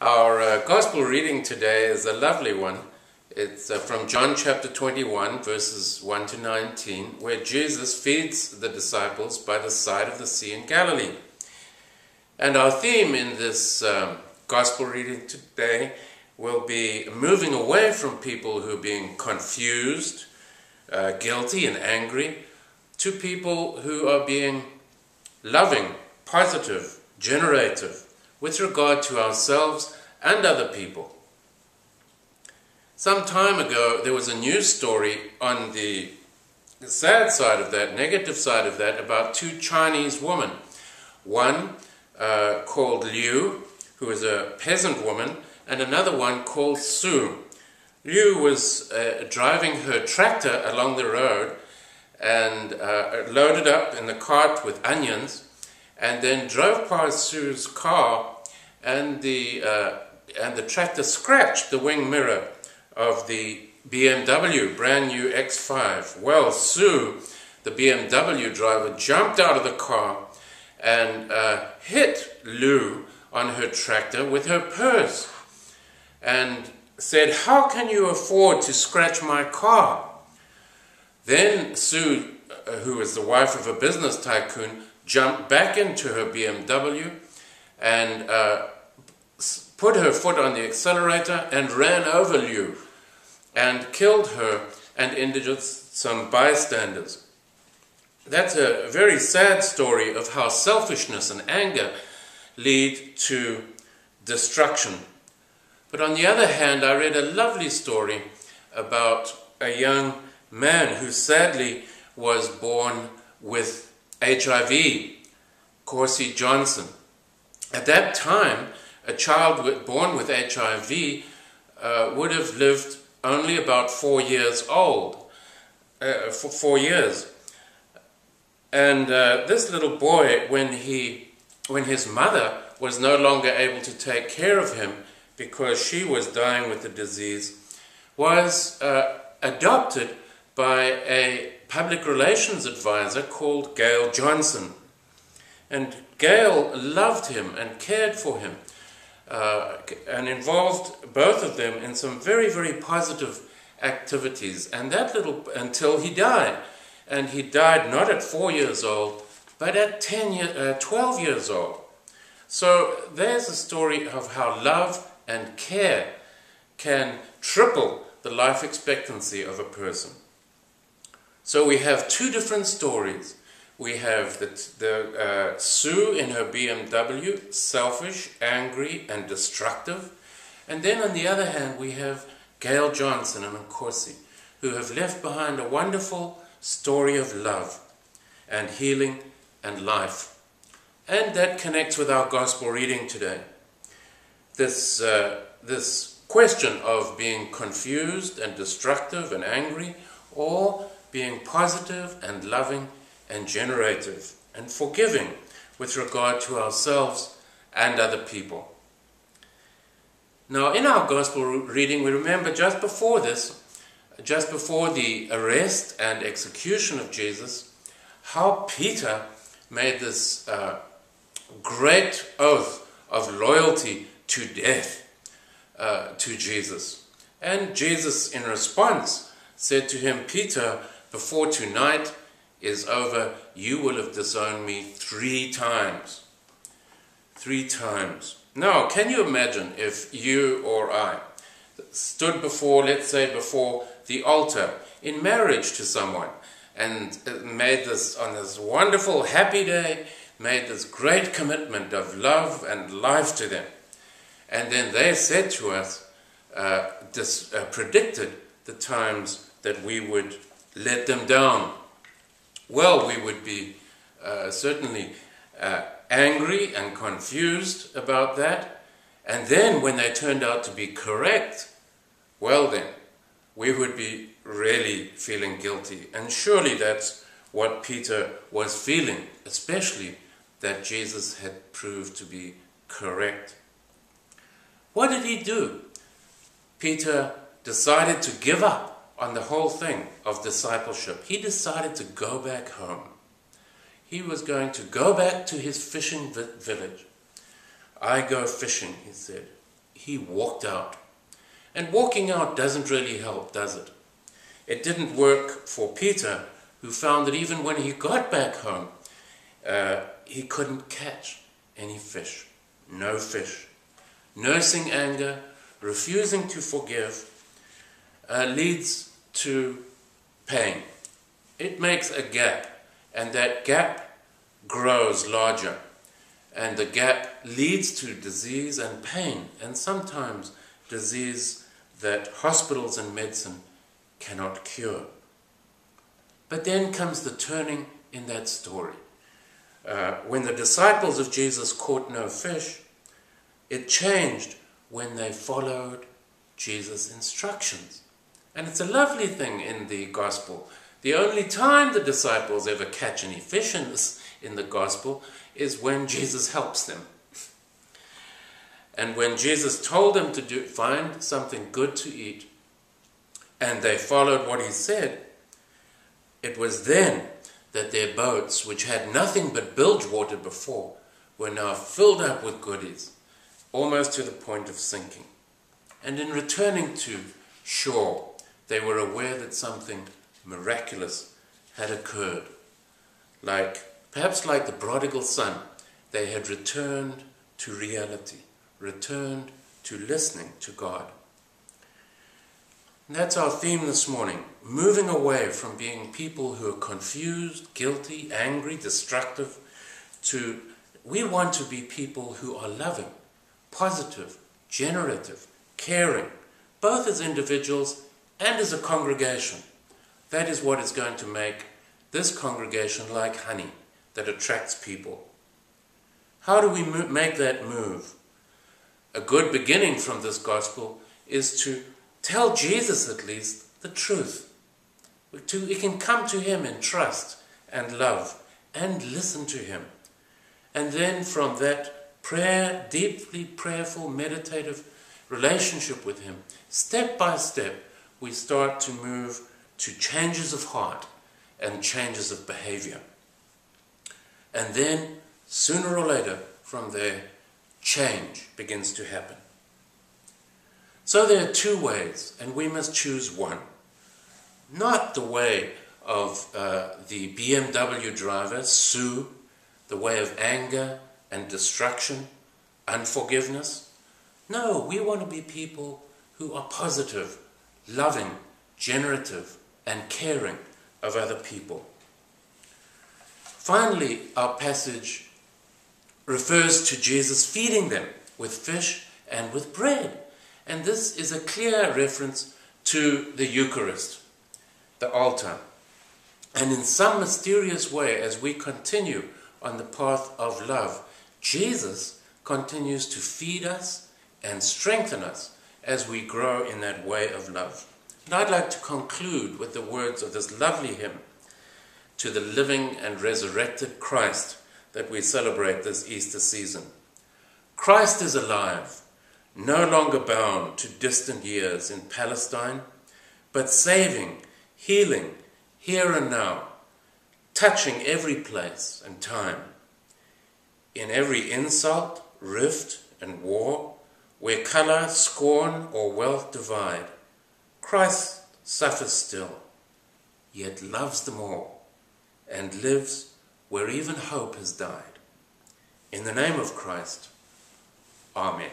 Our gospel reading today is a lovely one. It's from John chapter 21, verses 1 to 19, where Jesus feeds the disciples by the side of the sea in Galilee. And our theme in this gospel reading today will be moving away from people who are being confused, guilty and angry, to people who are being loving, positive, generative, with regard to ourselves and other people. Some time ago, there was a news story on the sad side of that, negative side of that, about two Chinese women. One called Liu, who is a peasant woman, and another one called Su. Liu was driving her tractor along the road and loaded up in the cart with onions, and then drove past Su's car, and the tractor scratched the wing mirror of the BMW, brand new X5. Well, Su, the BMW driver, jumped out of the car and hit Liu on her tractor with her purse and said, "How can you afford to scratch my car?" Then Su, who was the wife of a business tycoon, jumped back into her BMW and put her foot on the accelerator and ran over Liu and killed her and injured some bystanders. That's a very sad story of how selfishness and anger lead to destruction. But on the other hand, I read a lovely story about a young man who sadly was born with HIV, Corsi Johnson. At that time, a child born with HIV would have lived only about 4 years old, for 4 years. And this little boy, when his mother was no longer able to take care of him because she was dying with the disease, was adopted by a public relations advisor called Gail Johnson. And Gail loved him and cared for him and involved both of them in some very, very positive activities. And that until he died. And he died not at 4 years old, but at 12 years old. So there's a story of how love and care can triple the life expectancy of a person. So we have two different stories. We have the Sue in her BMW, selfish, angry, and destructive. And then on the other hand, we have Gail Johnson and Corsi, who have left behind a wonderful story of love and healing and life. And that connects with our gospel reading today. This question of being confused and destructive and angry, or being positive and loving and generative and forgiving with regard to ourselves and other people. Now, in our gospel reading, we remember just before the arrest and execution of Jesus, how Peter made this great oath of loyalty to death to Jesus. And Jesus, in response, said to him, "Peter, before tonight is over, you will have disowned me 3 times. 3 times. Now, can you imagine if you or I stood before, let's say, before the altar in marriage to someone and made this, on this wonderful, happy day, made this great commitment of love and life to them. And then they said to us, predicted the times that we would let them down. Well, we would be certainly angry and confused about that. And then when they turned out to be correct, well then, we would be really feeling guilty. And surely that's what Peter was feeling, especially that Jesus had proved to be correct. What did he do? Peter decided to give up on the whole thing of discipleship. He decided to go back home. He was going to go back to his fishing village. "I go fishing," he said. he walked out. And walking out doesn't really help, does it? It didn't work for Peter, who found that even when he got back home, he couldn't catch any fish. No fish. Nursing anger, refusing to forgive, leads to pain. It makes a gap, and that gap grows larger. And the gap leads to disease and pain, and sometimes disease that hospitals and medicine cannot cure. But then comes the turning in that story. When the disciples of Jesus caught no fish, it changed when they followed Jesus' instructions. And it's a lovely thing in the gospel. The only time the disciples ever catch any fish in the gospel is when Jesus helps them. And when Jesus told them to find something good to eat, and they followed what he said, it was then that their boats, which had nothing but bilge water before, were now filled up with goodies, almost to the point of sinking. And in returning to shore, they were aware that something miraculous had occurred. Perhaps like the prodigal son, they had returned to reality, returned to listening to God. And that's our theme this morning, moving away from being people who are confused, guilty, angry, destructive, to we want to be people who are loving, positive, generative, caring, both as individuals and as a congregation. That is what is going to make this congregation like honey that attracts people. How do we make that move? A good beginning from this gospel is to tell Jesus at least the truth. We can come to him in trust and love and listen to him. And then from that prayer, deeply prayerful, meditative relationship with him, step by step, we start to move to changes of heart and changes of behavior. And then, sooner or later, from there, change begins to happen. So there are two ways, and we must choose one. Not the way of the BMW driver, Sue, the way of anger and destruction, unforgiveness. No, we want to be people who are positive, loving, generative, and caring of other people. Finally, our passage refers to Jesus feeding them with fish and with bread. And this is a clear reference to the Eucharist, the altar. And in some mysterious way, as we continue on the path of love, Jesus continues to feed us and strengthen us as we grow in that way of love. And I'd like to conclude with the words of this lovely hymn to the living and resurrected Christ that we celebrate this Easter season. Christ is alive, no longer bound to distant years in Palestine, but saving, healing, here and now, touching every place and time. In every insult, rift, and war, where colour, scorn, or wealth divide, Christ suffers still, yet loves them all, and lives where even hope has died. In the name of Christ, Amen.